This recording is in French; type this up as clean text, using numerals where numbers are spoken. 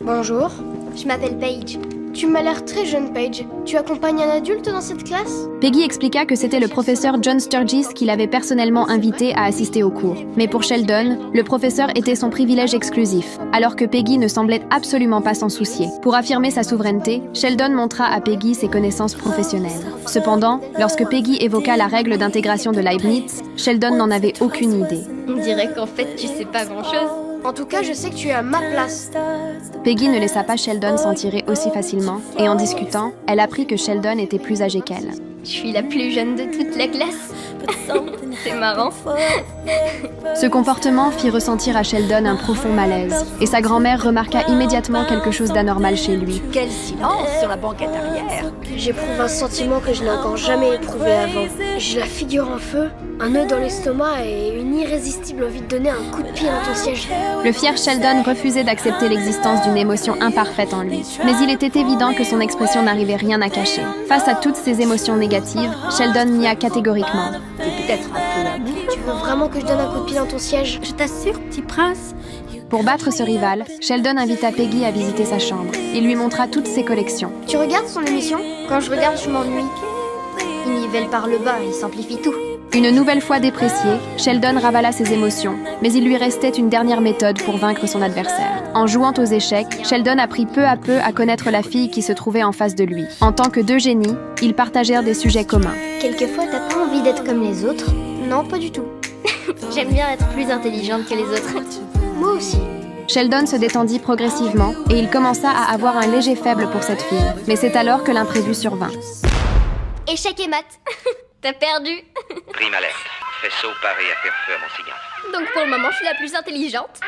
Bonjour. Je m'appelle Paige. Tu m'as l'air très jeune, Paige. Tu accompagnes un adulte dans cette classe? Peggy expliqua que c'était le professeur John Sturgis qui l'avait personnellement invité à assister au cours. Mais pour Sheldon, le professeur était son privilège exclusif, alors que Peggy ne semblait absolument pas s'en soucier. Pour affirmer sa souveraineté, Sheldon montra à Peggy ses connaissances professionnelles. Cependant, lorsque Peggy évoqua la règle d'intégration de Leibniz, Sheldon n'en avait aucune idée. On dirait qu'en fait, tu sais pas grand-chose. En tout cas, je sais que tu es à ma place. Peggy ne laissa pas Sheldon s'en tirer aussi facilement, et en discutant, elle apprit que Sheldon était plus âgé qu'elle. Je suis la plus jeune de toute la classe. C'est marrant. Ce comportement fit ressentir à Sheldon un profond malaise, et sa grand-mère remarqua immédiatement quelque chose d'anormal chez lui. Quel silence sur la banquette arrière! J'éprouve un sentiment que je n'ai encore jamais éprouvé avant. J'ai la figure en feu, un nœud dans l'estomac et une irrésistible envie de donner un coup de pied dans ton siège. Le fier Sheldon refusait d'accepter l'existence d'une émotion imparfaite en lui, mais il était évident que son expression n'arrivait rien à cacher. Face à toutes ces émotions négatives, Sheldon nia catégoriquement. T'es peut-être un peu amoureux. Tu veux vraiment que je donne un coup de pied dans ton siège? Je t'assure, petit prince. Pour battre ce rival, Sheldon invita Peggy à visiter sa chambre. Il lui montra toutes ses collections. Tu regardes son émission? Quand je regarde, je m'ennuie. Il nivelle par le bas, il simplifie tout. Une nouvelle fois déprécié, Sheldon ravala ses émotions, mais il lui restait une dernière méthode pour vaincre son adversaire. En jouant aux échecs, Sheldon apprit peu à peu à connaître la fille qui se trouvait en face de lui. En tant que deux génies, ils partagèrent des sujets communs. Quelquefois, t'as pas envie d'être comme les autres? Non, pas du tout. J'aime bien être plus intelligente que les autres. Moi aussi. Sheldon se détendit progressivement et il commença à avoir un léger faible pour cette fille. Mais c'est alors que l'imprévu survint. Échec et maths. T'as perdu. Prime alerte. Faisceau paré à faire feu à mon cigare. Donc pour le moment, je suis la plus intelligente.